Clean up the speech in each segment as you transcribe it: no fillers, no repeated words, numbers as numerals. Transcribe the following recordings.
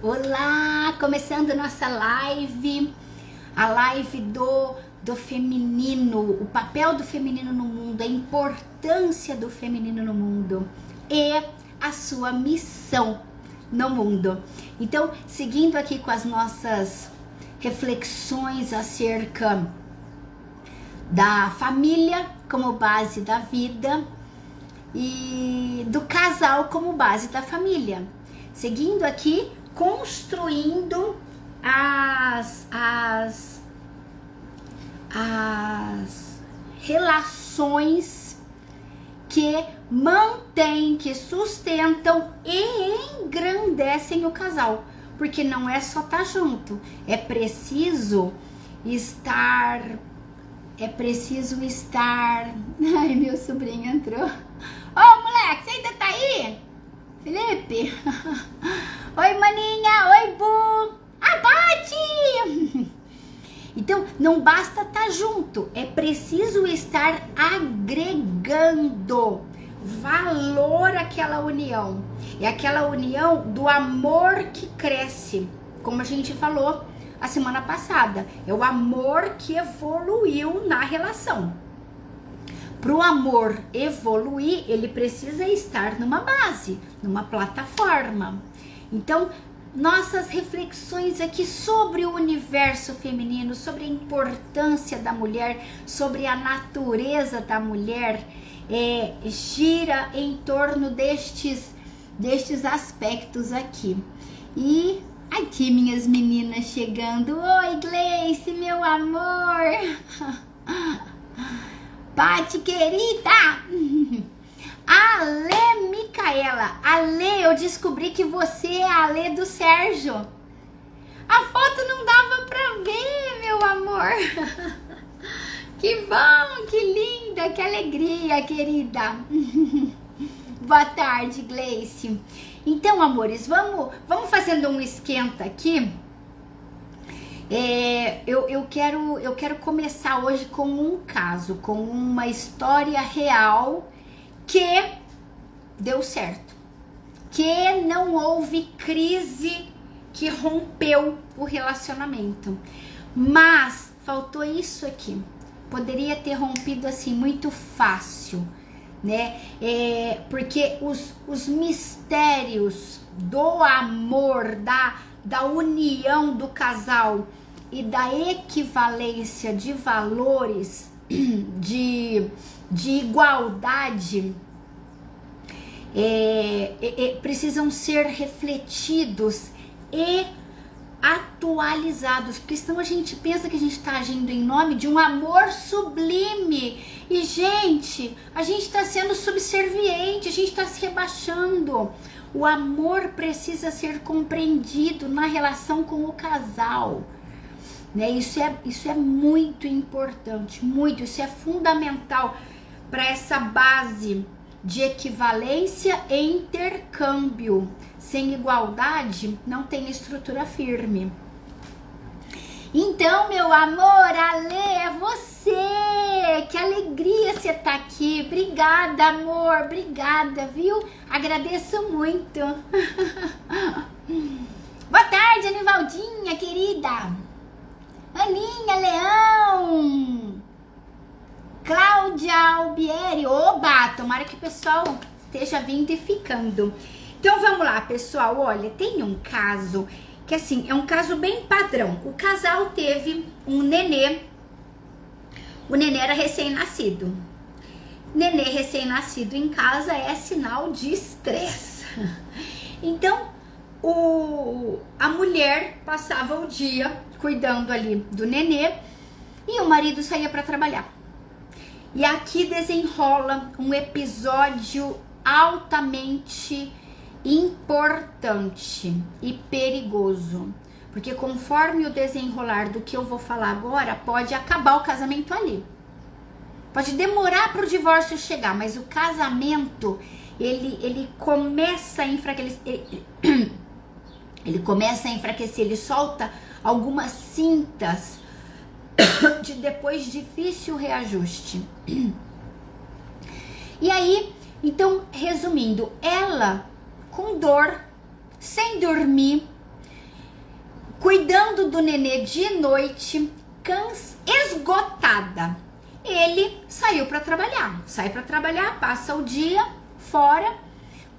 Olá, começando nossa live, a live do feminino, o papel do feminino no mundo, a importância do feminino no mundo e a sua missão no mundo. Então, seguindo aqui com as nossas reflexões acerca da família como base da vida e do casal como base da família. Seguindo aqui, construindo as relações que mantêm, que sustentam e engrandecem o casal. Porque não é só estar junto, é preciso estar. Ai, meu sobrinho entrou. Ô, moleque, você ainda tá aí? Felipe? Oi, maninha. Oi, Bu. Abate! Então, não basta estar junto. É preciso estar agregando valor àquela união. É aquela união do amor que cresce. Como a gente falou a semana passada. É o amor que evoluiu na relação. Para o amor evoluir, ele precisa estar numa base, numa plataforma. Então, nossas reflexões aqui sobre o universo feminino, sobre a importância da mulher, sobre a natureza da mulher, gira em torno destes aspectos aqui. E aqui minhas meninas chegando. Oi, Gleice, meu amor. Pati, querida! Ale Micaela. Ale, eu descobri que você é a Ale do Sérgio. A foto não dava pra ver, meu amor. Que bom, que linda, que alegria, querida. Boa tarde, Gleice. Então, amores, vamos fazendo um esquenta aqui. Eu quero começar hoje com um caso, com uma história real que deu certo, que não houve crise que rompeu o relacionamento, mas faltou isso aqui. Poderia ter rompido assim muito fácil, né? Porque os mistérios do amor, da união do casal e da equivalência de valores, de igualdade, precisam ser refletidos e atualizados, porque senão a gente pensa que a gente está agindo em nome de um amor sublime e, gente, a gente está sendo subserviente, a gente está se rebaixando. O amor precisa ser compreendido na relação com o casal, né? Isso é muito importante, isso é fundamental para essa base de equivalência e intercâmbio. Sem igualdade, não tem estrutura firme. Então, meu amor, Ale, é você! Que alegria você tá aqui. Obrigada, amor, obrigada, viu? Agradeço muito. Boa tarde, Anivaldinha, querida. Aninha Leão. Cláudia Albieri. Oba, tomara que o pessoal esteja vindo e ficando. Então vamos lá, pessoal, olha, tem um caso que assim, é um caso bem padrão. O casal teve um nenê, o nenê era recém-nascido. Nenê recém-nascido em casa é sinal de estresse. Então, a mulher passava o dia cuidando ali do nenê e o marido saía para trabalhar. E aqui desenrola um episódio altamente importante e perigoso, porque conforme o desenrolar do que eu vou falar agora, pode acabar o casamento ali, pode demorar para o divórcio chegar, mas o casamento ele começa a enfraquecer, ele começa a enfraquecer, ele solta algumas cintas de depois difícil reajuste. E aí, então, resumindo, ela com dor, sem dormir, cuidando do nenê de noite, esgotada. Ele saiu para trabalhar, sai para trabalhar, passa o dia fora.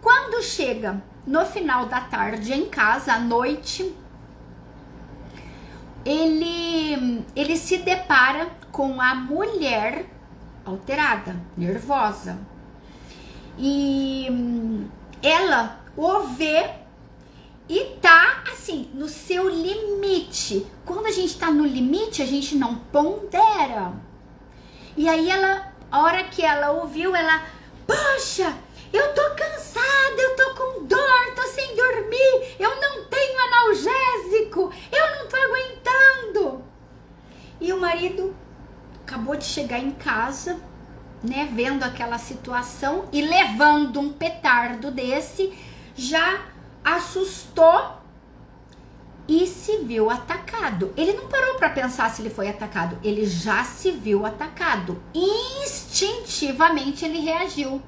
Quando chega no final da tarde em casa, à noite, ele se depara com a mulher alterada, nervosa. E ela o vê e tá assim, no seu limite. Quando a gente tá no limite, a gente não pondera. E aí ela, a hora que ela ouviu, ela, poxa, eu tô cansada, eu tô com dor, tô sem dormir, eu não tenho analgésico, eu não tô aguentando. E o marido acabou de chegar em casa, né, vendo aquela situação e levando um petardo desse, já assustou e se viu atacado. Ele não parou para pensar se ele foi atacado, ele já se viu atacado. Instintivamente ele reagiu.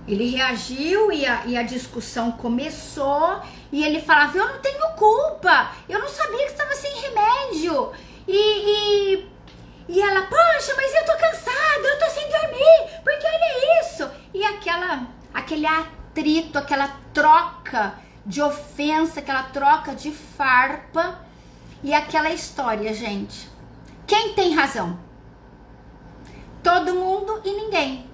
Ele reagiu e a discussão começou e ele falava, eu não tenho culpa, eu não sabia que estava sem remédio. E ela, poxa, mas eu tô cansada, eu tô sem dormir, porque olha isso. E aquele atrito, aquela troca de ofensa, aquela troca de farpa e aquela história, gente. Quem tem razão? Todo mundo e ninguém.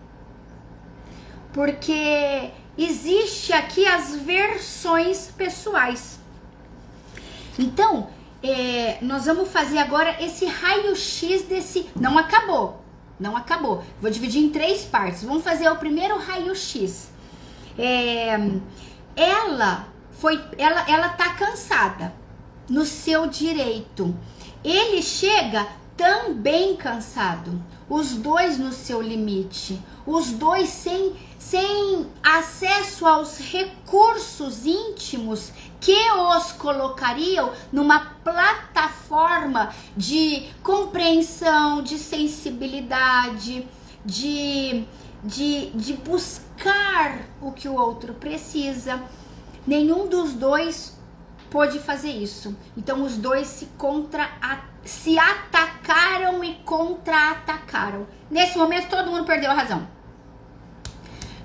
Porque existe aqui as versões pessoais. Então, nós vamos fazer agora esse raio-x desse... Não acabou. Vou dividir em 3 partes. Vamos fazer o primeiro raio-x. Ela tá cansada, no seu direito. Ele chega também cansado. Os dois no seu limite. Os dois sem acesso aos recursos íntimos que os colocariam numa plataforma de compreensão, de sensibilidade, de buscar o que o outro precisa. Nenhum dos dois pôde fazer isso. Então os dois se atacaram e contra-atacaram. Nesse momento todo mundo perdeu a razão.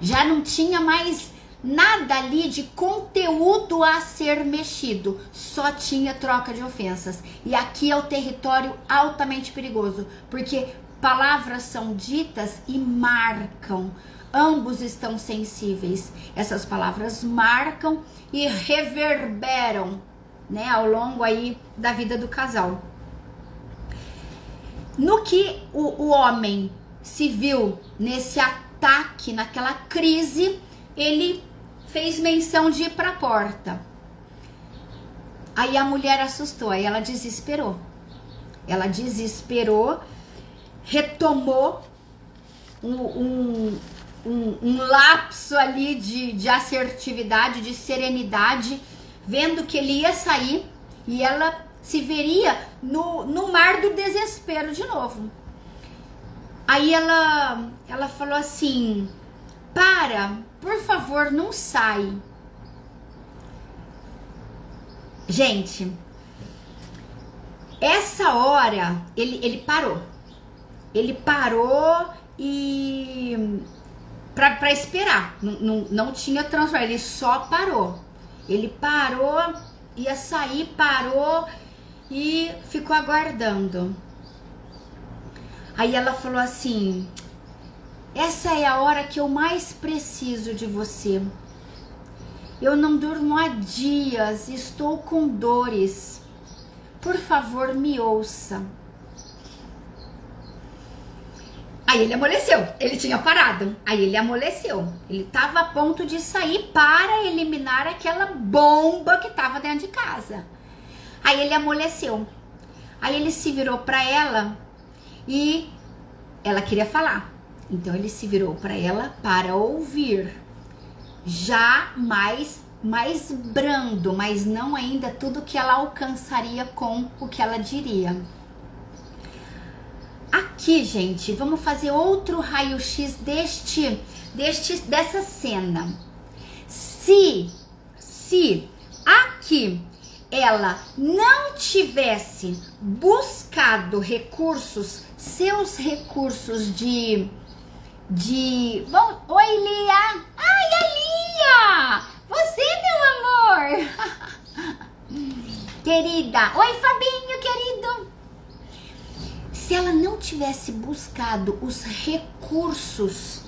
Já não tinha mais nada ali de conteúdo a ser mexido, só tinha troca de ofensas. E aqui é o território altamente perigoso, porque palavras são ditas e marcam. Ambos estão sensíveis. Essas palavras marcam e reverberam, né, ao longo aí da vida do casal. No que o homem se viu nesse ataque, naquela crise, ele fez menção de ir para a porta. Aí a mulher assustou, aí ela desesperou. Retomou um lapso ali de assertividade, de serenidade, vendo que ele ia sair e ela se veria no mar do desespero de novo. Aí ela falou assim, por favor, não sai. Gente, essa hora ele parou. Ele parou e para esperar. Não tinha transformação, ele só parou. Ele parou, ia sair, parou e ficou aguardando. Aí ela falou assim, essa é a hora que eu mais preciso de você. Eu não durmo há dias, estou com dores. Por favor, me ouça. Aí ele amoleceu, ele tinha parado. Aí ele amoleceu. Ele estava a ponto de sair para eliminar aquela bomba que estava dentro de casa. Aí ele amoleceu. Aí ele se virou para ela e ela queria falar. Então ele se virou para ela para ouvir. Já mais brando, mas não ainda tudo que ela alcançaria com o que ela diria. Aqui, gente, vamos fazer outro raio-x dessa cena. Se se aqui ela não tivesse buscado recursos, seus recursos Bom, oi, Lia! Ai, a Lia! Você, meu amor! Querida! Oi, Fabinho, querido! Se ela não tivesse buscado os recursos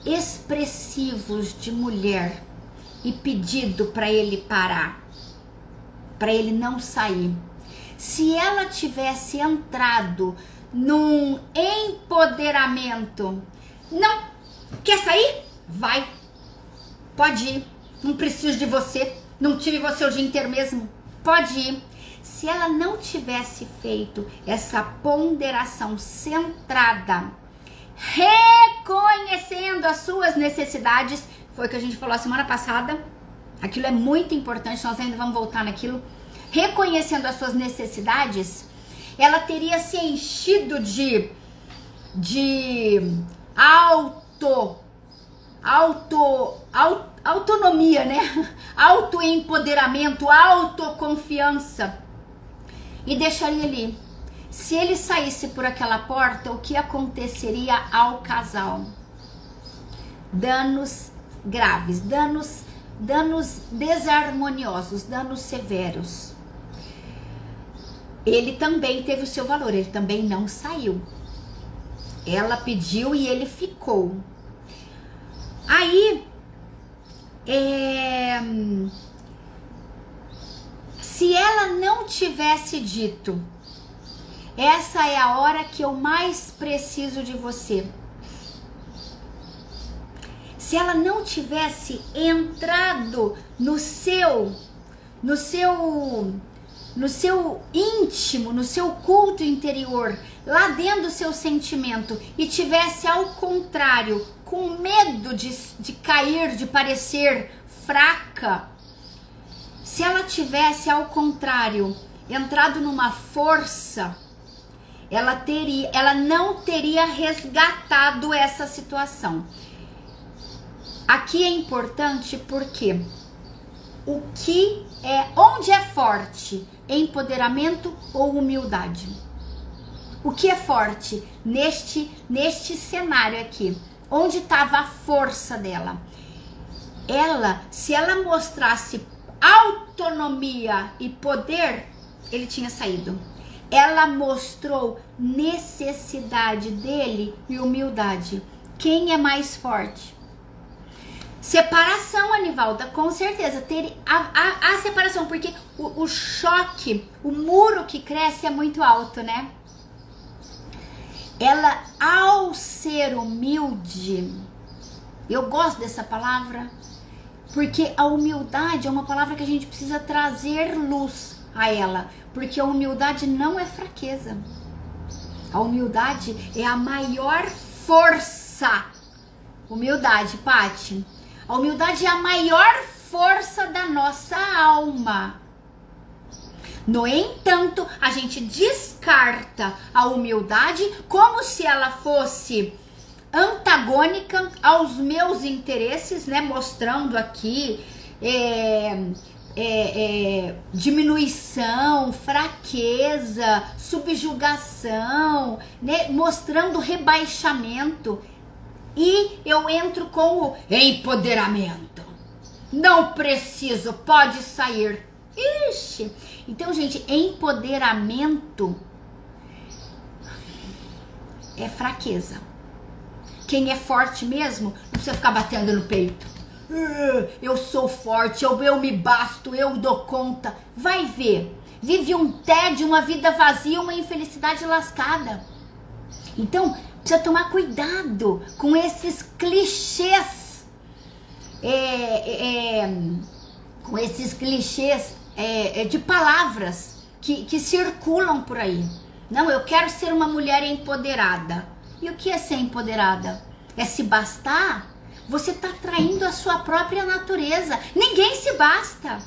expressivos de mulher e pedido para ele parar, para ele não sair, se ela tivesse entrado num empoderamento, não quer sair? Vai, pode ir, não preciso de você, não tive você o dia inteiro mesmo, pode ir. Se ela não tivesse feito essa ponderação centrada, reconhecendo as suas necessidades, foi o que a gente falou a semana passada, aquilo é muito importante, nós ainda vamos voltar naquilo, reconhecendo as suas necessidades, ela teria se enchido de autonomia, né? Autoempoderamento, autoconfiança, e deixaria ali. Se ele saísse por aquela porta, o que aconteceria ao casal? Danos graves, danos desarmoniosos, danos severos. Ele também teve o seu valor, ele também não saiu. Ela pediu e ele ficou. Aí, se ela não tivesse dito, essa é a hora que eu mais preciso de você. Se ela não tivesse entrado no seu íntimo, no seu culto interior, lá dentro do seu sentimento, e tivesse ao contrário, com medo de cair, de parecer fraca, se ela tivesse ao contrário entrado numa força, ela não teria resgatado essa situação. Aqui é importante porque onde é forte? Empoderamento ou humildade? O que é forte neste cenário aqui? Onde estava a força dela? Se ela mostrasse autonomia e poder, ele tinha saído. Ela mostrou necessidade dele e humildade. Quem é mais forte? Separação, Anivalda, com certeza. A separação, porque o choque, o muro que cresce é muito alto, né? Ela, ao ser humilde, eu gosto dessa palavra, porque a humildade é uma palavra que a gente precisa trazer luz a ela, porque a humildade não é fraqueza. A humildade é a maior força. Humildade, Pati. A humildade é a maior força da nossa alma. No entanto, a gente descarta a humildade como se ela fosse antagônica aos meus interesses, né? Mostrando aqui diminuição, fraqueza, subjugação, né? Mostrando rebaixamento. E eu entro com o empoderamento. Não preciso, pode sair. Ixi! Então, gente, empoderamento é fraqueza. Quem é forte mesmo, não precisa ficar batendo no peito. Eu sou forte, eu me basto, eu dou conta. Vai ver. Vive um tédio, uma vida vazia, uma infelicidade lascada. Então, precisa tomar cuidado com esses clichês, com esses clichês de palavras que circulam por aí. Não, eu quero ser uma mulher empoderada. E o que é ser empoderada? É se bastar? Você está traindo a sua própria natureza. Ninguém se basta.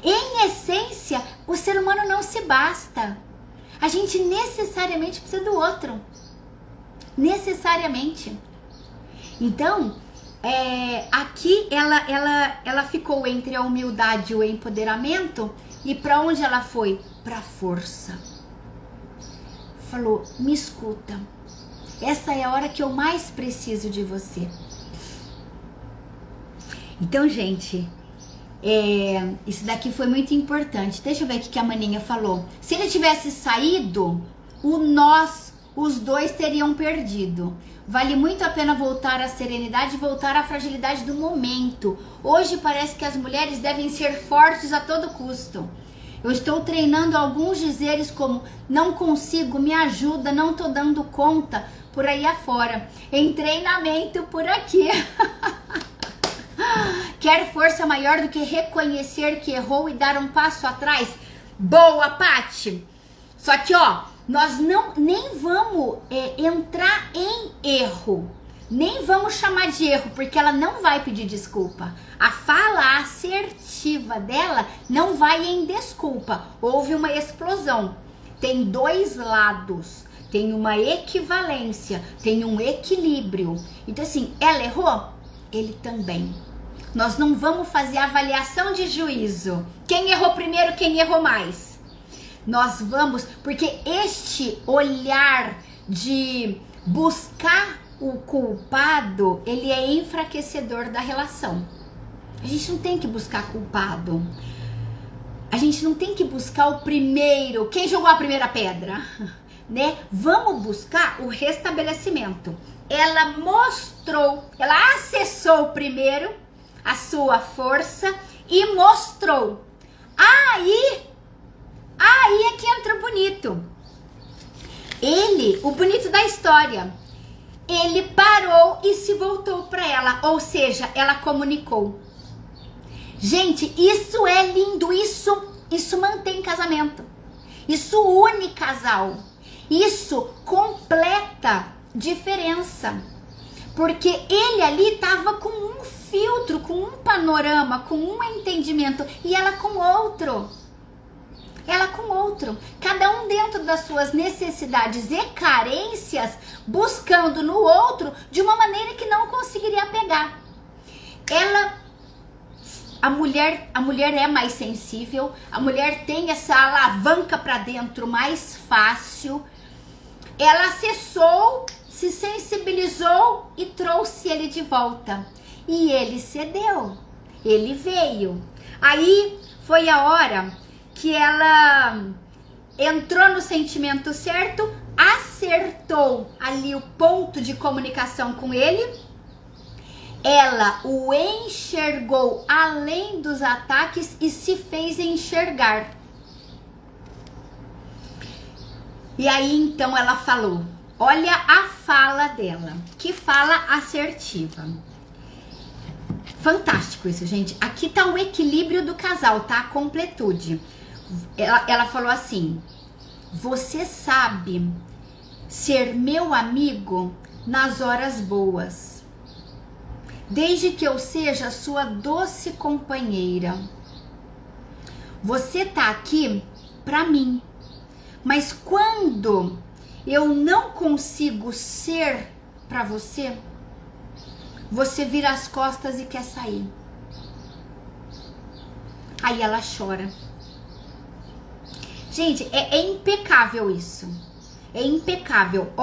Em essência, o ser humano não se basta. A gente necessariamente precisa do outro. Necessariamente. Então, aqui ela ficou entre a humildade e o empoderamento. E para onde ela foi? Para força. Falou, me escuta. Essa é a hora que eu mais preciso de você. Então, gente, isso daqui foi muito importante. Deixa eu ver o que a maninha falou. Se ele tivesse saído, os dois teriam perdido. Vale muito a pena voltar à serenidade e voltar à fragilidade do momento. Hoje parece que as mulheres devem ser fortes a todo custo. Eu estou treinando alguns dizeres como não consigo, me ajuda, não tô dando conta, por aí afora. Em treinamento por aqui. Quer força maior do que reconhecer que errou e dar um passo atrás? Boa, Paty! Só que, nós nem vamos entrar em erro. Nem vamos chamar de erro, porque ela não vai pedir desculpa. A fala assertiva dela não vai em desculpa. Houve uma explosão. Tem dois lados. Tem uma equivalência. Tem um equilíbrio. Então, assim, ela errou? Ele também. Nós não vamos fazer avaliação de juízo. Quem errou primeiro, quem errou mais? Nós vamos, porque este olhar de buscar o culpado, ele é enfraquecedor da relação. A gente não tem que buscar culpado. A gente não tem que buscar o primeiro, quem jogou a primeira pedra, né? Vamos buscar o restabelecimento. Ela acessou primeiro a sua força e mostrou. Aí é que entra bonito. O bonito da história, ele parou e se voltou para ela, ou seja, ela comunicou. Gente, isso é lindo, isso mantém casamento, isso une casal, isso completa diferença, porque ele ali tava com um filtro, com um panorama, com um entendimento, e ela com outro. Cada um dentro das suas necessidades e carências, buscando no outro de uma maneira que não conseguiria pegar. A mulher é mais sensível, a mulher tem essa alavanca para dentro mais fácil. Ela acessou, se sensibilizou e trouxe ele de volta. E ele cedeu, ele veio. Aí foi a hora que ela entrou no sentimento certo, acertou ali o ponto de comunicação com ele, ela o enxergou além dos ataques e se fez enxergar. E aí então ela falou, olha a fala dela, que fala assertiva. Fantástico isso, gente. Aqui tá o equilíbrio do casal, tá? A completude. Ela falou assim, você sabe ser meu amigo nas horas boas, desde que eu seja sua doce companheira. Você tá aqui pra mim, mas quando eu não consigo ser pra você, você vira as costas e quer sair. Aí ela chora. Gente, é impecável isso. É impecável.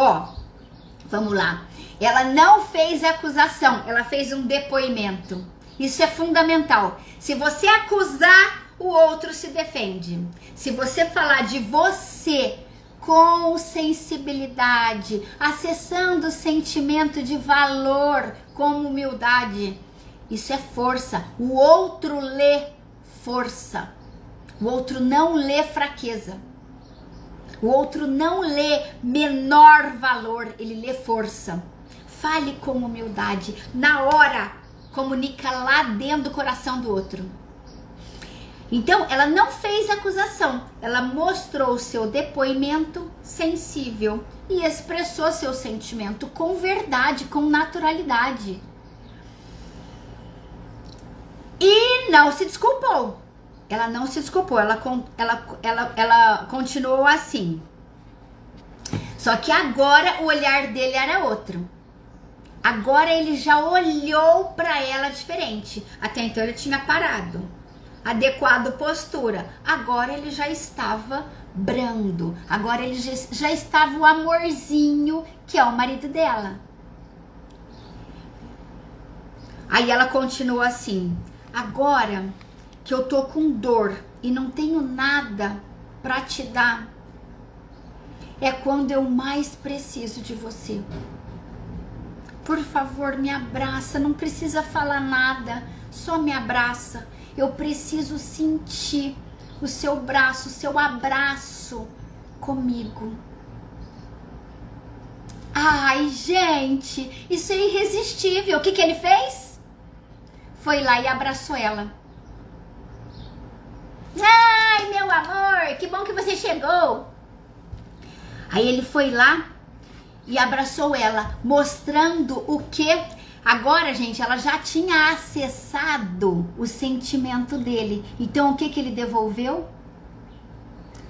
Vamos lá. Ela não fez acusação, ela fez um depoimento. Isso é fundamental. Se você acusar, o outro se defende. Se você falar de você com sensibilidade, acessando o sentimento de valor com humildade, isso é força. O outro lê força. O outro não lê fraqueza. O outro não lê menor valor, ele lê força. Fale com humildade. Na hora, comunica lá dentro do coração do outro. Então, ela não fez acusação. Ela mostrou o seu depoimento sensível e expressou seu sentimento com verdade, com naturalidade. E não se desculpou. Ela não se desculpou, ela continuou assim. Só que agora o olhar dele era outro. Agora ele já olhou para ela diferente. Até então ele tinha parado, adequado postura. Agora ele já estava brando. Agora ele já estava o amorzinho, que é o marido dela. Aí ela continua assim: agora que eu tô com dor e não tenho nada para te dar, é quando eu mais preciso de você. Por favor, me abraça, não precisa falar nada, só me abraça. Eu preciso sentir o seu braço, o seu abraço comigo. Ai, gente, isso é irresistível. O que ele fez? Foi lá e abraçou ela. Ai, meu amor, que bom que você chegou. Aí ele foi lá e abraçou ela, mostrando o que... Agora, gente, ela já tinha acessado o sentimento dele. Então, o que ele devolveu?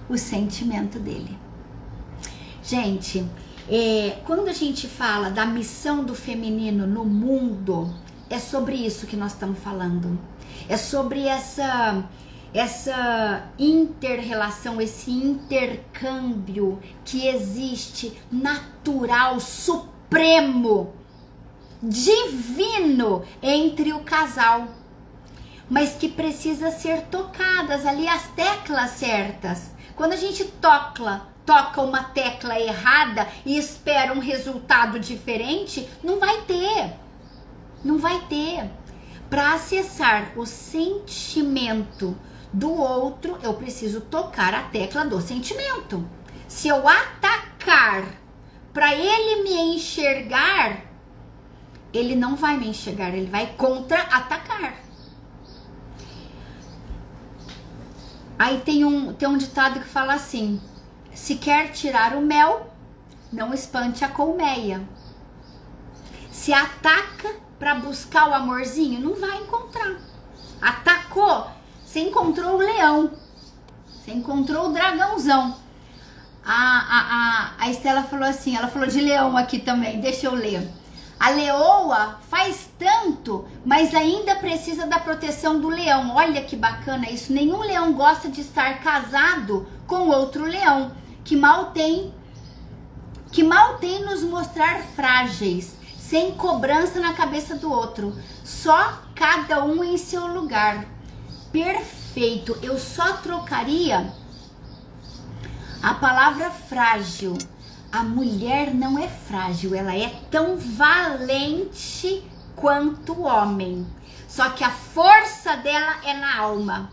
O sentimento dele. Gente, quando a gente fala da missão do feminino no mundo, é sobre isso que nós estamos falando. É sobre essa inter-relação, esse intercâmbio que existe, natural, supremo, divino entre o casal, mas que precisa ser tocadas ali as teclas certas. Quando a gente toca uma tecla errada e espera um resultado diferente, não vai ter. Para acessar o sentimento do outro, eu preciso tocar a tecla do sentimento. Se eu atacar para ele me enxergar, ele não vai me enxergar, ele vai contra-atacar. Aí tem um ditado que fala assim: se quer tirar o mel, não espante a colmeia. Se ataca para buscar o amorzinho, não vai encontrar. Atacou, você encontrou o leão, você encontrou o dragãozão. A Estela falou assim, ela falou de leão aqui também, deixa eu ler. A leoa faz tanto, mas ainda precisa da proteção do leão. Olha que bacana isso. Nenhum leão gosta de estar casado com outro leão, que mal tem nos mostrar frágeis, sem cobrança na cabeça do outro. Só cada um em seu lugar. Perfeito. Eu só trocaria a palavra frágil. A mulher não é frágil, ela é tão valente quanto o homem. Só que a força dela é na alma.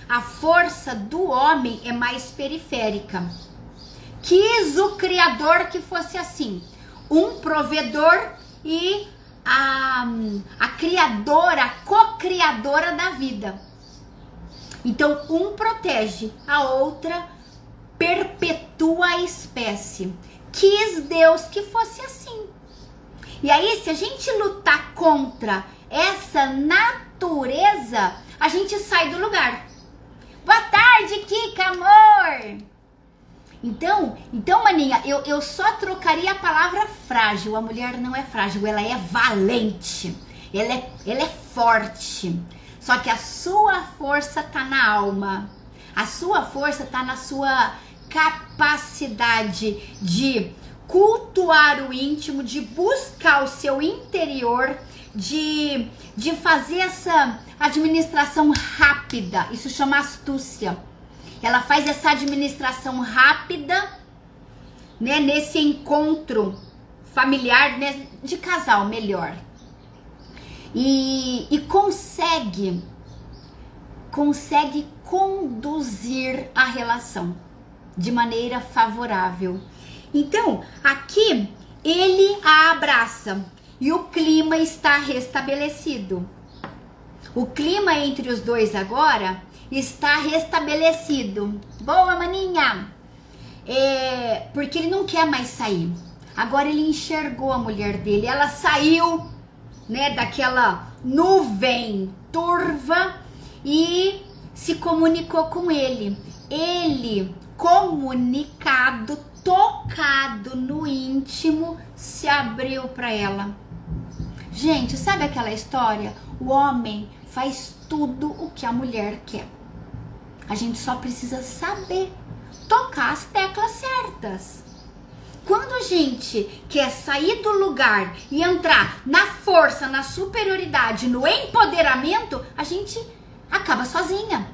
A força do homem é mais periférica. Quis o Criador que fosse assim. Um provedor e a criadora, a co-criadora da vida. Então, um protege, a outra perpetua a espécie. Quis Deus que fosse assim. E aí, se a gente lutar contra essa natureza, a gente sai do lugar. Boa tarde, Kika, amor! Então, maninha, eu só trocaria a palavra frágil. A mulher não é frágil, ela é valente. Ela é forte. Só que a sua força tá na alma. A sua força tá na sua capacidade de cultuar o íntimo, de buscar o seu interior, de fazer essa administração rápida. Isso chama astúcia. Ela faz essa administração rápida, né, nesse encontro familiar, né, de casal, melhor. E consegue conduzir a relação de maneira favorável. Então, aqui ele a abraça e o clima está restabelecido. O clima entre os dois agora está restabelecido. Boa, maninha! Porque ele não quer mais sair. Agora ele enxergou a mulher dele. Ela saiu, né, daquela nuvem turva e se comunicou com ele. Ele, comunicado, tocado no íntimo, se abriu para ela. Gente, sabe aquela história? O homem faz tudo o que a mulher quer. A gente só precisa saber tocar as teclas certas. Quando a gente quer sair do lugar e entrar na força, na superioridade, no empoderamento, a gente acaba sozinha.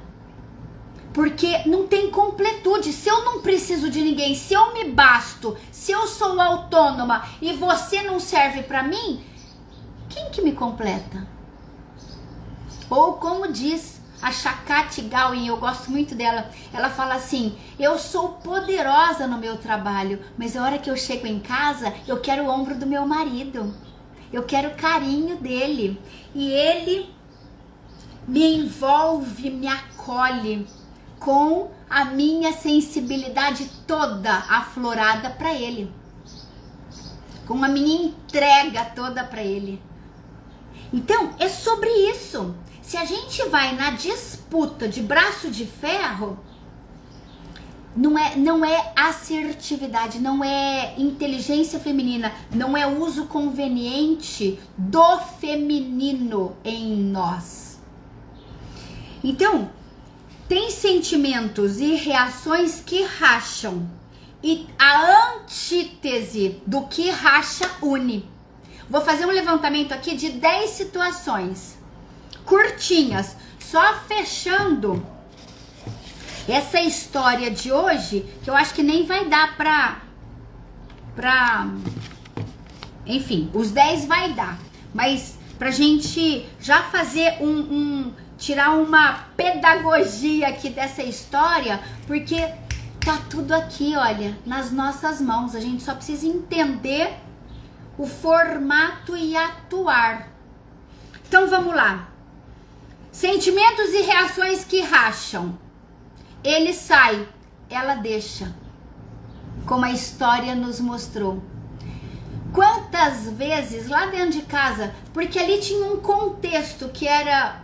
Porque não tem completude. Se eu não preciso de ninguém, se eu me basto, se eu sou autônoma e você não serve pra mim, quem que me completa? Ou como diz a Shakati Gawain, eu gosto muito dela, ela fala assim: eu sou poderosa no meu trabalho, mas a hora que eu chego em casa, eu quero o ombro do meu marido, eu quero o carinho dele, e ele me envolve, me acolhe com a minha sensibilidade toda aflorada para ele, com a minha entrega toda para ele. Então, é sobre isso. Se a gente vai na disputa de braço de ferro, não é assertividade, não é inteligência feminina, não é uso conveniente do feminino em nós. Então, tem sentimentos e reações que racham, e a antítese do que racha une. Vou fazer um levantamento aqui de 10 situações curtinhas, só fechando essa história de hoje, que eu acho que nem vai dar pra enfim, os 10 vai dar, mas pra gente já fazer tirar uma pedagogia aqui dessa história, porque tá tudo aqui, olha, nas nossas mãos. A gente só precisa entender o formato e atuar. Então vamos lá. Sentimentos e reações que racham. Ele sai, ela deixa. Como a história nos mostrou. Quantas vezes lá dentro de casa, porque ali tinha um contexto que era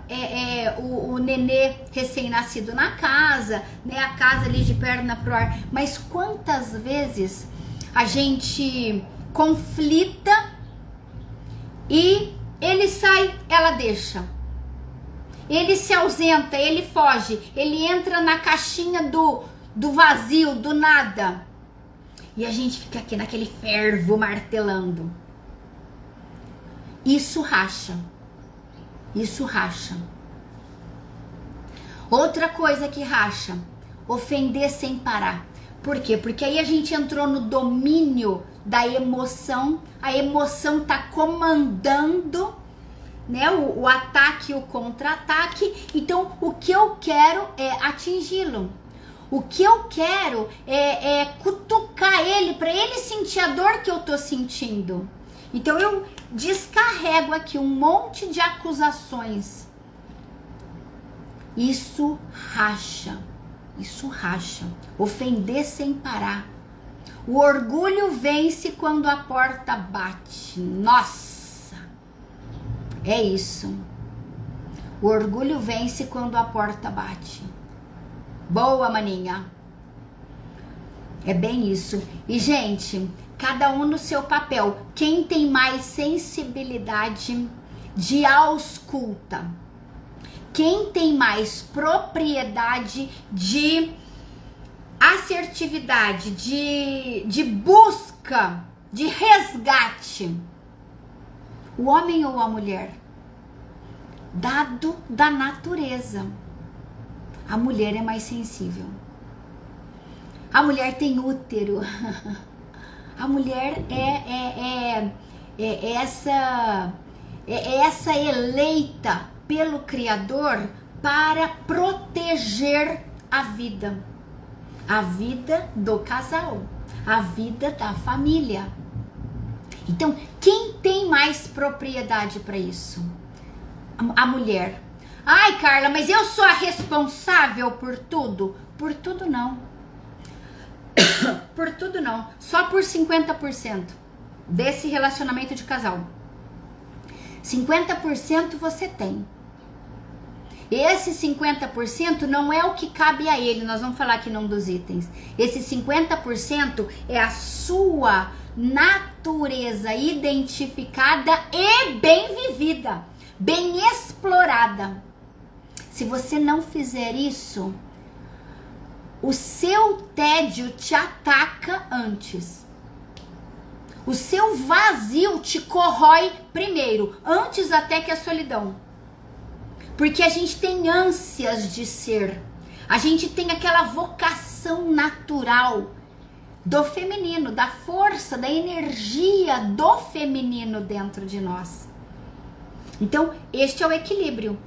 o nenê recém-nascido na casa, né, a casa ali de perna pro ar, mas quantas vezes a gente conflita e ele sai, ela deixa. Ele se ausenta, ele foge, ele entra na caixinha do vazio, do nada. E a gente fica aqui naquele fervo martelando. Isso racha. Isso racha. Outra coisa que racha: ofender sem parar. Por quê? Porque aí a gente entrou no domínio da emoção. A emoção tá comandando, né, o ataque e o contra-ataque. Então o que eu quero é atingi-lo. O que eu quero é cutucar ele, para ele sentir a dor que eu tô sentindo. Então eu descarrego aqui um monte de acusações. Isso racha. Isso racha. Ofender sem parar. O orgulho vence quando a porta bate. Nossa! É isso. O orgulho vence quando a porta bate. Boa, maninha. É bem isso. E, gente, cada um no seu papel. Quem tem mais sensibilidade de ausculta? Quem tem mais propriedade de assertividade, de busca, de resgate? O homem ou a mulher? Dado da natureza. A mulher é mais sensível. A mulher tem útero. A mulher é essa eleita pelo Criador para proteger a vida do casal, a vida da família. Então, quem tem mais propriedade para isso? A mulher. Ai, Carla, mas eu sou a responsável por tudo? Por tudo não. Por tudo não. Só por 50% desse relacionamento de casal. 50% você tem. Esse 50% não é o que cabe a ele. Nós vamos falar aqui num dos itens. Esse 50% é a sua natureza identificada e bem vivida, bem explorada. Se você não fizer isso, o seu tédio te ataca antes. O seu vazio te corrói primeiro, antes até que a solidão. Porque a gente tem ânsias de ser. A gente tem aquela vocação natural do feminino, da força, da energia do feminino dentro de nós. Então, este é o equilíbrio.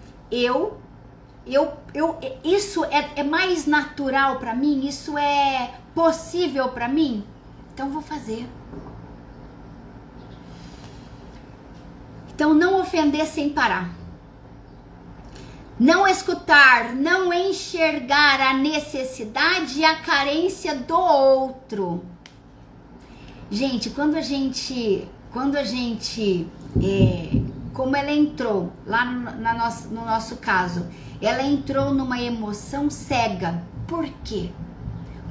Isso é mais natural para mim? Isso é possível para mim? Então, vou fazer. Então, não ofender sem parar. Não escutar, não enxergar a necessidade e a carência do outro. Gente, como ela entrou, lá no nosso caso, ela entrou numa emoção cega. Por quê?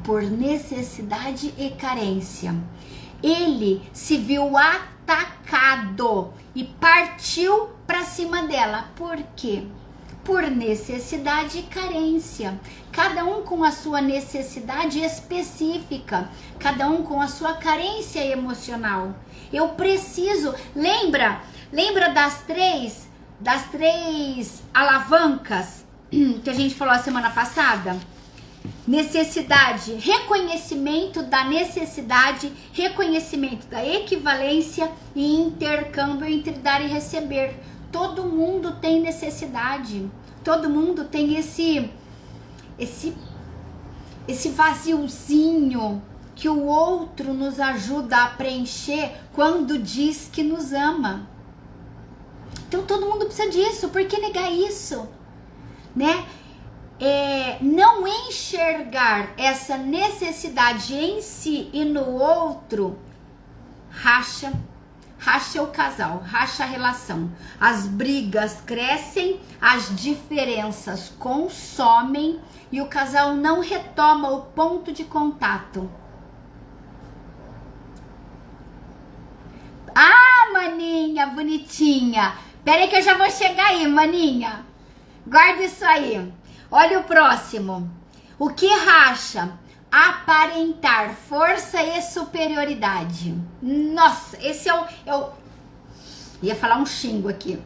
Por necessidade e carência. Ele se viu atacado e partiu para cima dela. Por quê? Por necessidade e carência. Cada um com a sua necessidade específica, cada um com a sua carência emocional. Eu preciso, lembra das três alavancas que a gente falou a semana passada? Necessidade, reconhecimento da necessidade, reconhecimento da equivalência e intercâmbio entre dar e receber. Todo mundo tem necessidade, todo mundo tem esse vaziozinho que o outro nos ajuda a preencher quando diz que nos ama. Então todo mundo precisa disso, por que negar isso? Né? Não enxergar essa necessidade em si e no outro racha o casal, racha a relação. As brigas crescem, as diferenças consomem e o casal não retoma o ponto de contato. Ah, maninha, bonitinha. Pera aí que eu já vou chegar aí, maninha. Guarda isso aí. Olha o próximo. O que racha? Aparentar força e superioridade. Nossa, esse é o ia falar um xingo aqui.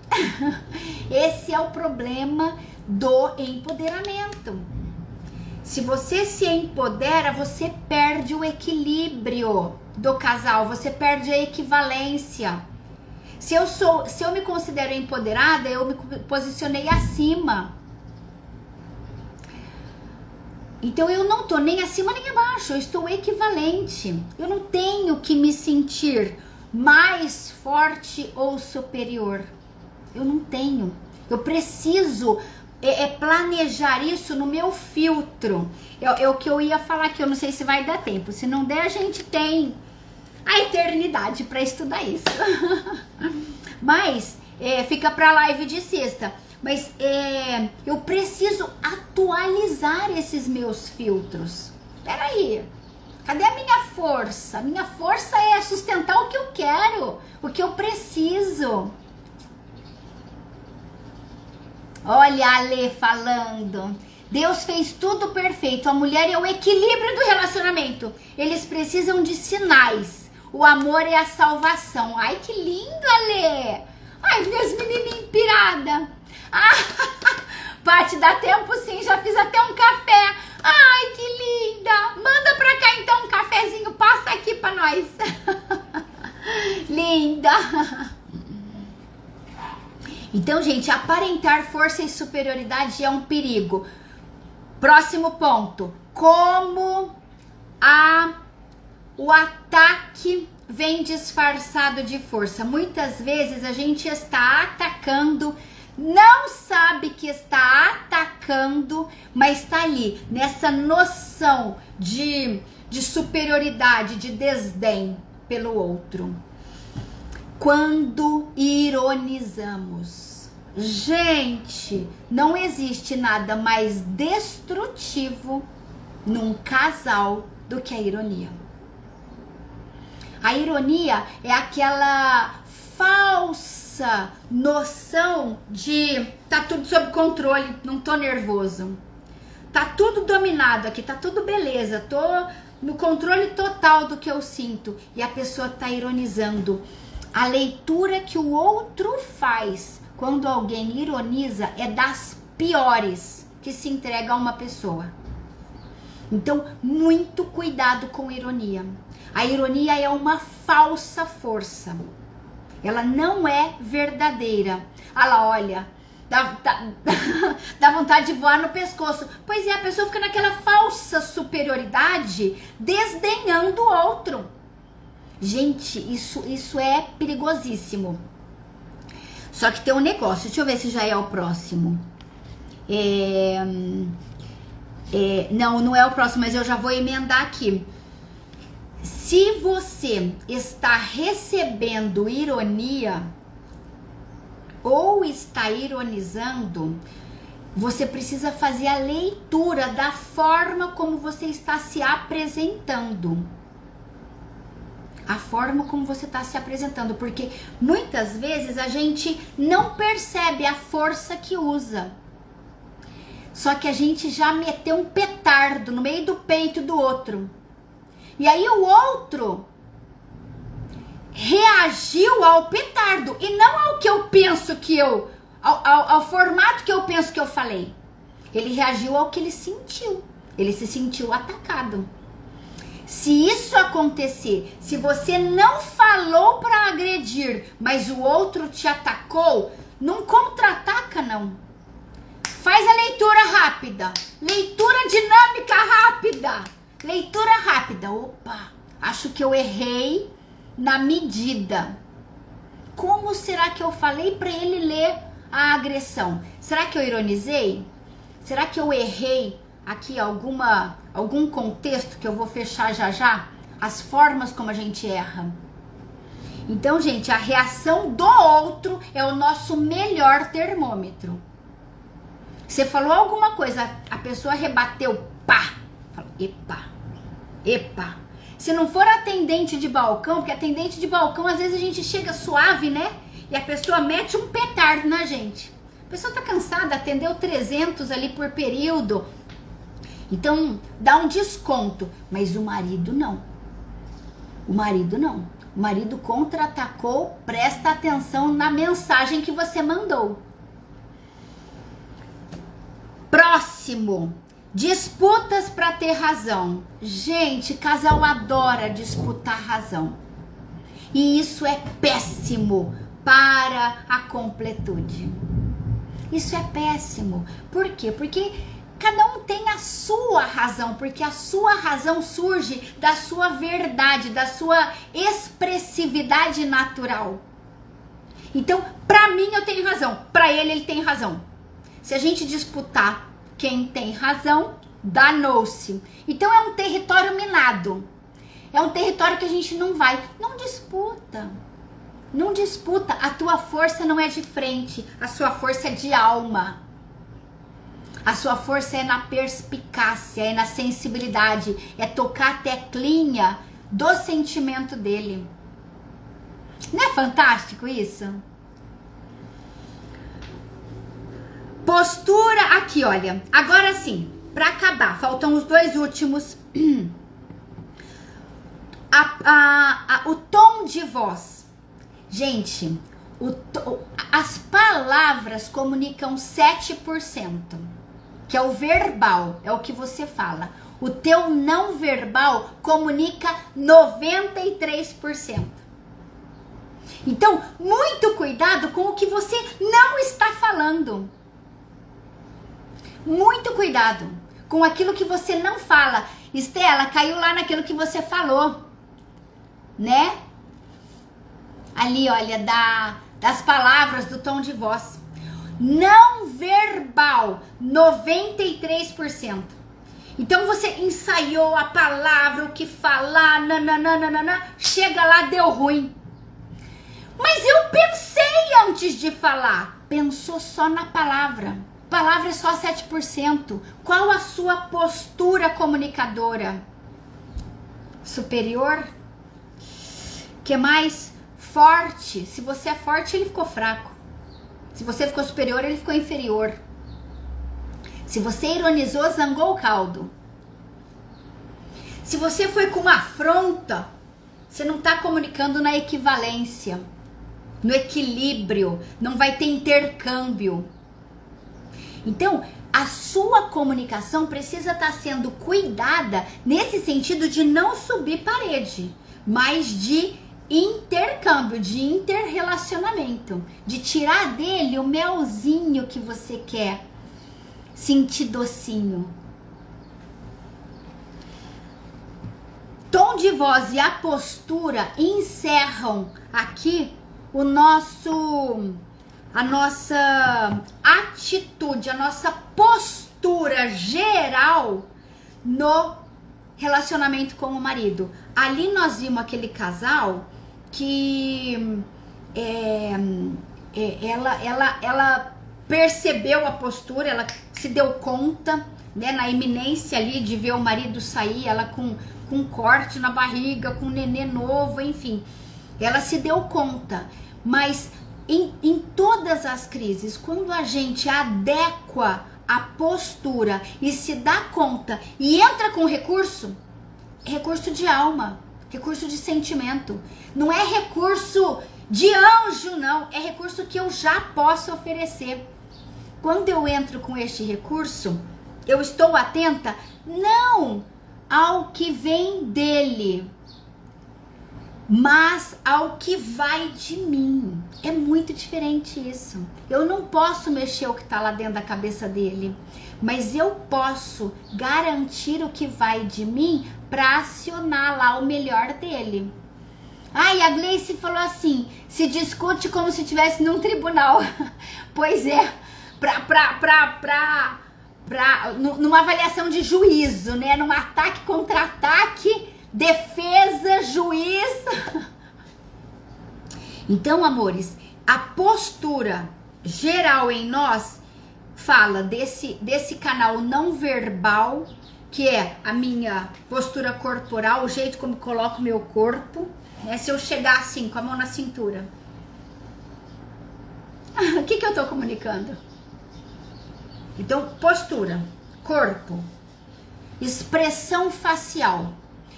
Esse é o problema do empoderamento. Se você se empodera, você perde o equilíbrio do casal, você perde a equivalência. Se eu me considero empoderada, eu me posicionei acima. Então eu não tô nem acima nem abaixo, eu estou equivalente. Eu não tenho que me sentir mais forte ou superior. Eu não tenho. Eu preciso planejar isso no meu filtro. É o que eu ia falar aqui, eu não sei se vai dar tempo. Se não der, a gente tem a eternidade para estudar isso. Mas fica pra live de sexta. Mas eu preciso atualizar esses meus filtros. Peraí, cadê a minha força? A minha força é sustentar o que eu quero, o que eu preciso. Olha a Alê falando. Deus fez tudo perfeito. A mulher é o equilíbrio do relacionamento. Eles precisam de sinais. O amor é a salvação. Ai, que lindo, Alê. Ai, minhas menininhas piradas. Paty, dá tempo sim, já fiz até um café. Ai, que linda. Manda pra cá então um cafezinho, passa aqui pra nós. Linda. Então, gente, aparentar força e superioridade é um perigo. Próximo ponto. Como o ataque vem disfarçado de força. Muitas vezes a gente está atacando, não sabe que está atacando, mas está ali, nessa noção de superioridade, de desdém pelo outro. Quando ironizamos, gente, não existe nada mais destrutivo num casal do que a ironia. A ironia é aquela falsa noção de tá tudo sob controle, não tô nervoso. Tá tudo dominado aqui, tá tudo beleza, tô no controle total do que eu sinto. E a pessoa tá ironizando. A leitura que o outro faz quando alguém ironiza é das piores que se entrega a uma pessoa. Então, muito cuidado com ironia. A ironia é uma falsa força. Ela não é verdadeira. Ah lá, olha, dá vontade de voar no pescoço. Pois é, a pessoa fica naquela falsa superioridade, desdenhando o outro. Gente, isso é perigosíssimo. Só que tem um negócio, deixa eu ver se já é o próximo. Não é o próximo, mas eu já vou emendar aqui. Se você está recebendo ironia ou está ironizando, você precisa fazer a leitura da forma como você está se apresentando. A forma como você está se apresentando, porque muitas vezes a gente não percebe a força que usa. Só que a gente já meteu um petardo no meio do peito do outro. E aí o outro reagiu ao petardo e não ao que eu penso que ao formato que eu penso que eu falei. Ele reagiu ao que ele sentiu. Ele se sentiu atacado. Se isso acontecer, se você não falou para agredir, mas o outro te atacou, não contra-ataca, não. Faz a leitura rápida. Leitura dinâmica rápida. Leitura rápida. Opa, acho que eu errei na medida. Como será que eu falei para ele ler a agressão? Será que eu ironizei? Será que eu errei aqui algum contexto que eu vou fechar já? As formas como a gente erra. Então, gente, a reação do outro é o nosso melhor termômetro. Você falou alguma coisa, a pessoa rebateu, pá! Fala, epa. Se não for atendente de balcão, porque atendente de balcão, às vezes a gente chega suave, né? E a pessoa mete um petardo na gente. A pessoa tá cansada, atendeu 300 ali por período. Então, dá um desconto. Mas o marido não. O marido contra-atacou, presta atenção na mensagem que você mandou. Próximo. Disputas para ter razão. Gente, casal adora disputar razão. E isso é péssimo para a completude. Isso é péssimo. Por quê? Porque cada um tem a sua razão, porque a sua razão surge da sua verdade, da sua expressividade natural. Então, para mim eu tenho razão, para ele tem razão. Se a gente disputar quem tem razão, danou-se. Então é um território minado. É um território que a gente não vai. Não disputa. Não disputa. A tua força não é de frente. A sua força é de alma. A sua força é na perspicácia, é na sensibilidade. É tocar a teclinha do sentimento dele. Não é fantástico isso? Postura aqui, olha. Agora sim, para acabar, faltam os dois últimos. O tom de voz. Gente, as palavras comunicam 7%, que é o verbal, é o que você fala. O teu não verbal comunica 93%. Então, muito cuidado com o que você não está falando. Muito cuidado com aquilo que você não fala. Estela, caiu lá naquilo que você falou, né? Ali, olha, das palavras, do tom de voz. Não verbal, 93%. Então você ensaiou a palavra, o que falar, nananana, chega lá, deu ruim. Mas eu pensei antes de falar. Pensou só na palavra. Palavra é só 7%. Qual a sua postura comunicadora? Superior? Que mais? Forte. Se você é forte, ele ficou fraco. Se você ficou superior, ele ficou inferior. Se você ironizou, zangou o caldo. Se você foi com uma afronta, você não está comunicando na equivalência, no equilíbrio, não vai ter intercâmbio. Então, a sua comunicação precisa estar sendo cuidada nesse sentido de não subir parede, mas de intercâmbio, de interrelacionamento, de tirar dele o melzinho que você quer sentir docinho. Tom de voz e a postura encerram aqui a nossa atitude, a nossa postura geral no relacionamento com o marido. Ali nós vimos aquele casal que ela percebeu a postura, ela se deu conta, né, na iminência ali de ver o marido sair, ela com um corte na barriga, com um nenê novo, enfim, ela se deu conta. Mas em todas as crises, quando a gente adequa a postura e se dá conta e entra com recurso, é recurso de alma, recurso de sentimento, não é recurso de anjo, não, é recurso que eu já posso oferecer. Quando eu entro com este recurso, eu estou atenta não ao que vem dele, mas ao que vai de mim. É muito diferente isso. Eu não posso mexer o que está lá dentro da cabeça dele, mas eu posso garantir o que vai de mim para acionar lá o melhor dele. Ah, e a Gleice falou assim, se discute como se estivesse num tribunal. Pois é, numa avaliação de juízo, né? Num ataque contra ataque, defesa, juiz. Então, amores, a postura geral em nós fala desse canal não verbal, que é a minha postura corporal, o jeito como coloco o meu corpo, né? Se eu chegar assim, com a mão na cintura, o que eu tô comunicando? Então, postura, corpo, expressão facial.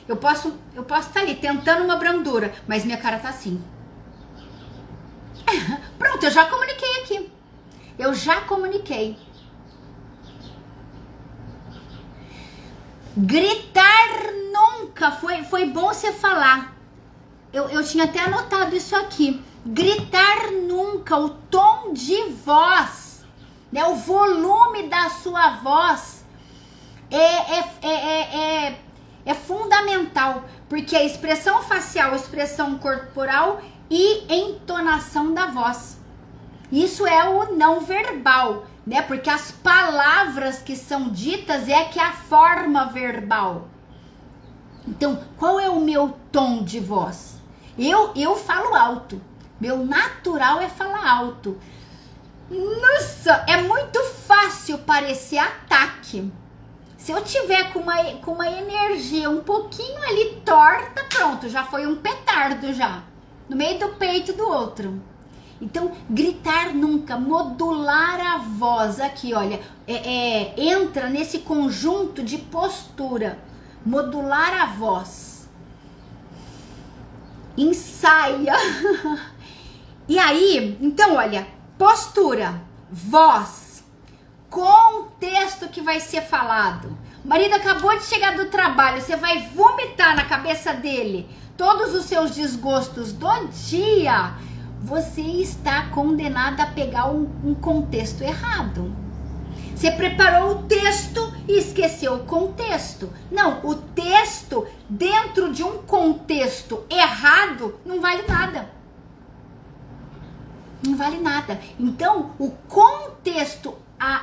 Eu posso estar ali tentando uma brandura, mas minha cara tá assim. Pronto, eu já comuniquei aqui. Eu já comuniquei. Gritar nunca. Foi bom você falar. Eu tinha até anotado isso aqui. Gritar nunca. O tom de voz, né? O volume da sua voz é fundamental, porque a expressão facial, a expressão corporal e entonação da voz. Isso é o não verbal, né? Porque as palavras que são ditas é que é a forma verbal. Então, qual é o meu tom de voz? Eu falo alto. Meu natural é falar alto. Nossa, é muito fácil parecer ataque. Se eu tiver com uma energia um pouquinho ali torta, pronto, já foi um petardo já. No meio do peito do outro. Então, gritar nunca, modular a voz aqui, olha, entra nesse conjunto de postura, modular a voz, ensaia. E aí, então, olha, postura, voz, contexto que vai ser falado. O marido acabou de chegar do trabalho, você vai vomitar na cabeça dele todos os seus desgostos do dia. Você está condenada a pegar um contexto errado. Você preparou o texto e esqueceu o contexto. Não, o texto dentro de um contexto errado não vale nada. Não vale nada. Então, o contexto,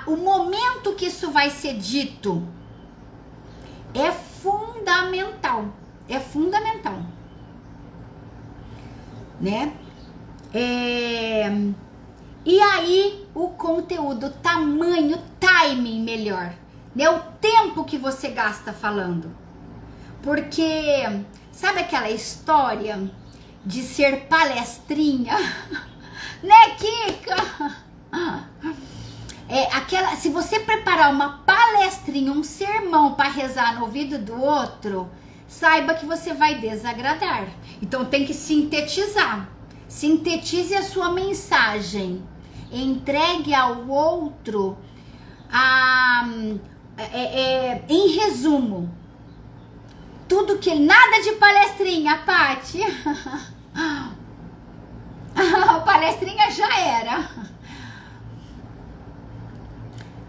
o momento que isso vai ser dito é fundamental. É fundamental. Né? E aí o conteúdo, tamanho, timing melhor, né? O tempo que você gasta falando. Porque sabe aquela história de ser palestrinha, né, Kika? Se você preparar uma palestrinha, um sermão para rezar no ouvido do outro, saiba que você vai desagradar. Então tem que sintetizar. Sintetize a sua mensagem. Entregue ao outro em resumo. Tudo que... Nada de palestrinha, Paty. Palestrinha já era.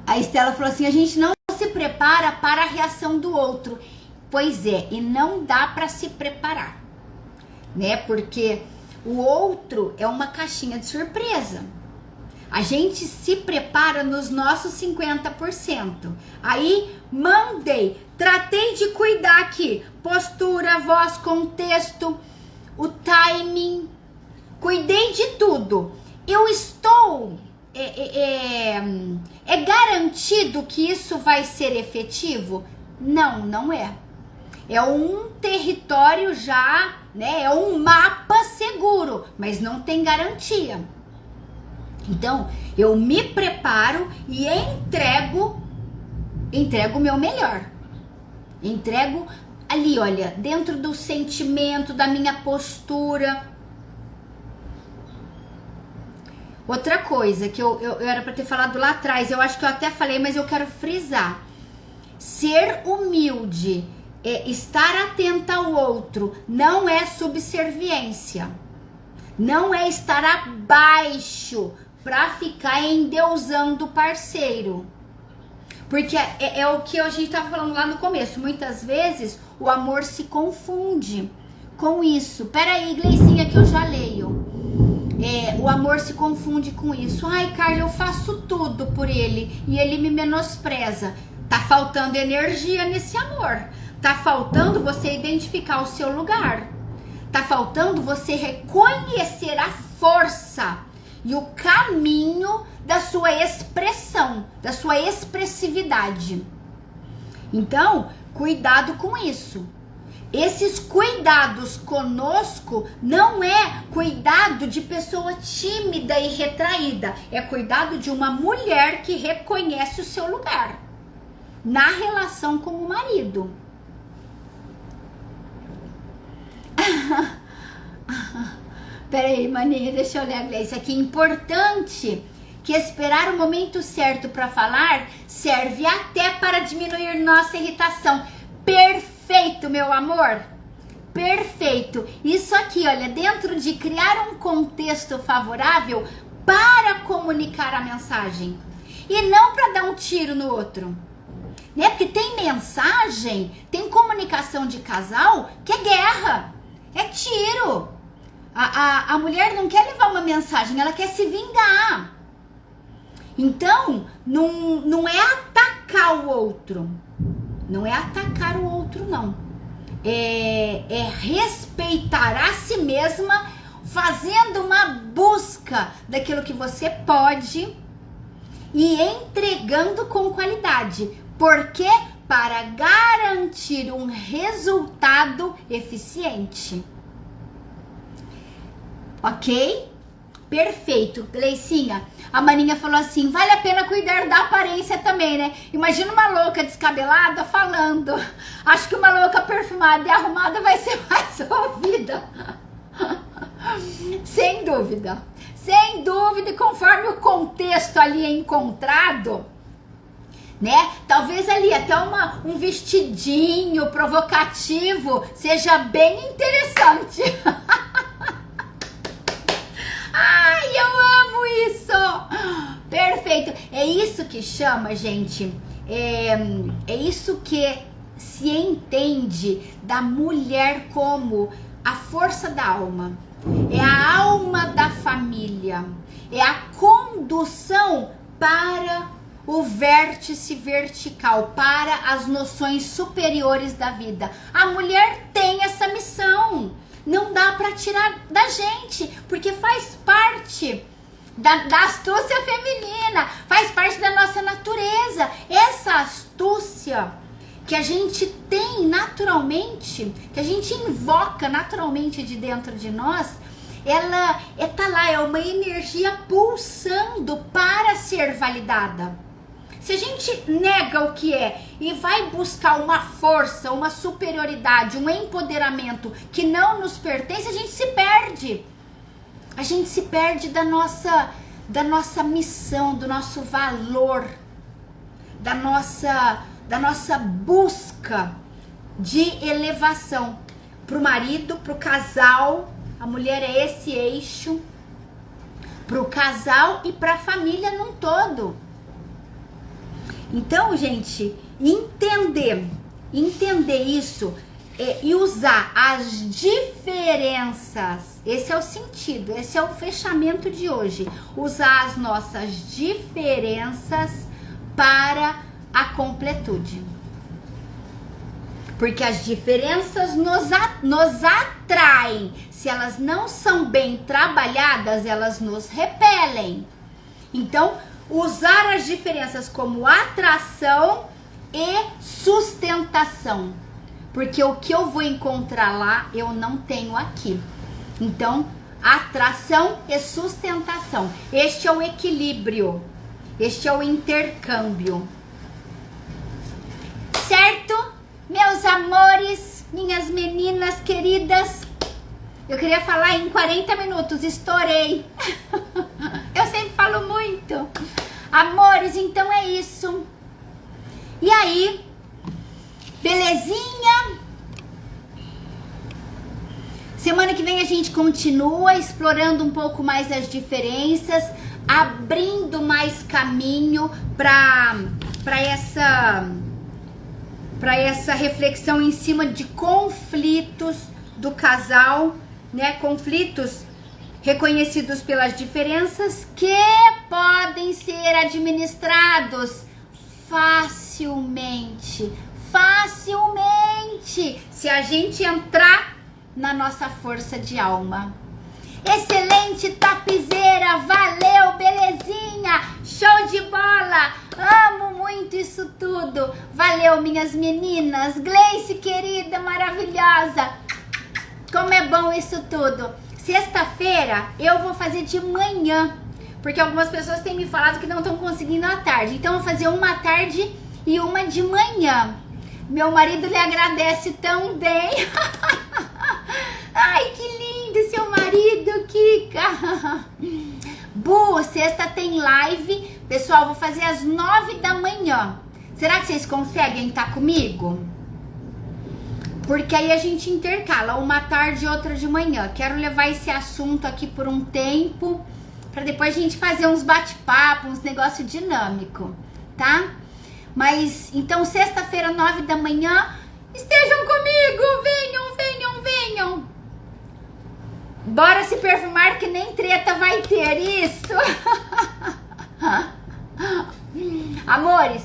A Estela falou assim, a gente não se prepara para a reação do outro. Pois é, e não dá para se preparar, né? Porque o outro é uma caixinha de surpresa. A gente se prepara nos nossos 50%. Aí, tratei de cuidar aqui. Postura, voz, contexto, o timing. Cuidei de tudo. Eu estou... É garantido que isso vai ser efetivo? Não, não é. É um território já, né? É um mapa seguro, mas não tem garantia. Então, eu me preparo e entrego o meu melhor. Entrego ali, olha, dentro do sentimento, da minha postura. Outra coisa que eu era para ter falado lá atrás, eu acho que eu até falei, mas eu quero frisar. Ser humilde, estar atenta ao outro, não é subserviência. Não é estar abaixo para ficar endeusando o parceiro. Porque é o que a gente estava falando lá no começo. Muitas vezes o amor se confunde com isso. Peraí, Gleicinha, que eu já leio. O amor se confunde com isso. Ai, Carla, eu faço tudo por ele e ele me menospreza. Tá faltando energia nesse amor. Tá faltando você identificar o seu lugar. Tá faltando você reconhecer a força e o caminho da sua expressão, da sua expressividade. Então, cuidado com isso. Esses cuidados conosco não é cuidado de pessoa tímida e retraída. É cuidado de uma mulher que reconhece o seu lugar na relação com o marido. Peraí, maninha, deixa eu ler a Gleice aqui. Importante que esperar o momento certo para falar serve até para diminuir nossa irritação. Perfeito, meu amor. Perfeito. Isso aqui, olha, dentro de criar um contexto favorável para comunicar a mensagem. E não para dar um tiro no outro. Né? Porque tem mensagem, tem comunicação de casal que é guerra, é tiro. A mulher não quer levar uma mensagem, ela quer se vingar. Então, não é atacar o outro. Não é atacar o outro, não. É respeitar a si mesma, fazendo uma busca daquilo que você pode e entregando com qualidade. Por quê? Para garantir um resultado eficiente. Ok? Perfeito, Gleicinha. A maninha falou assim, vale a pena cuidar da aparência também, né? Imagina uma louca descabelada falando. Acho que uma louca perfumada e arrumada vai ser mais ouvida. Sem dúvida. Sem dúvida, e conforme o contexto ali é encontrado, né? Talvez ali até um vestidinho provocativo seja bem interessante. Ai, eu amo isso! Perfeito! É isso que chama, gente, é isso que se entende da mulher como a força da alma. É a alma da família. É a condução para o vértice vertical, para as noções superiores da vida. A mulher tem essa missão. Não dá para tirar da gente, porque faz parte da astúcia feminina, faz parte da nossa natureza. Essa astúcia, que a gente tem naturalmente, que a gente invoca naturalmente de dentro de nós, ela tá lá, é uma energia pulsando para ser validada. Se a gente nega o que é e vai buscar uma força, uma superioridade, um empoderamento que não nos pertence, a gente se perde. A gente se perde da nossa missão, do nosso valor, da nossa busca de elevação. Para o marido, para o casal, a mulher é esse eixo, para o casal e para a família num todo. Então, gente, entender isso e usar as diferenças, esse é o sentido, esse é o fechamento de hoje. Usar as nossas diferenças para a completude. Porque as diferenças nos atraem. Se elas não são bem trabalhadas, elas nos repelem. Então, usar as diferenças como atração e sustentação. Porque o que eu vou encontrar lá, eu não tenho aqui. Então, atração e sustentação. Este é o equilíbrio. Este é o intercâmbio. Certo? Meus amores, minhas meninas queridas. Eu queria falar em 40 minutos, estourei. Eu sempre falo muito. Amores, então é isso. E aí, belezinha? Semana que vem a gente continua explorando um pouco mais as diferenças, abrindo mais caminho para essa reflexão em cima de conflitos do casal, né? Conflitos reconhecidos pelas diferenças que podem ser administrados facilmente, se a gente entrar na nossa força de alma. Excelente, topzera, valeu, belezinha, show de bola, amo muito isso tudo, valeu minhas meninas, Gleice querida, maravilhosa, como é bom isso tudo. Sexta-feira eu vou fazer de manhã, porque algumas pessoas têm me falado que não estão conseguindo à tarde, então eu vou fazer uma à tarde e uma de manhã. Meu marido lhe agradece também. Ai, que lindo seu marido, Kika. Bu, sexta tem live. Pessoal, vou fazer às 9 da manhã. Será que vocês conseguem estar comigo? Porque aí a gente intercala, uma tarde e outra de manhã. Quero levar esse assunto aqui por um tempo, para depois a gente fazer uns bate-papo, uns negócio dinâmico, tá? Mas, então, sexta-feira, 9 da manhã, estejam comigo, venham. Bora se perfumar que nem treta vai ter, isso. Amores,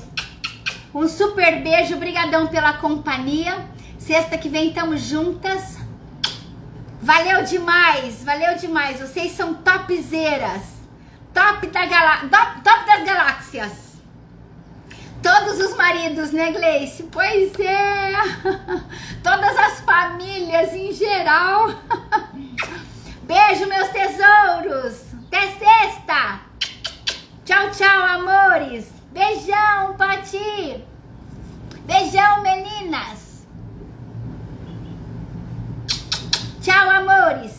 um super beijo, brigadão pela companhia. Sexta que vem tamo juntas. Valeu demais, vocês são topzeiras. Top das galáxias. Todos os maridos, né, Gleice? Pois é. Todas as famílias em geral. Beijo, meus tesouros. Até sexta. Tchau, amores. Beijão, Pati. Beijão, meninas. Tchau, amores.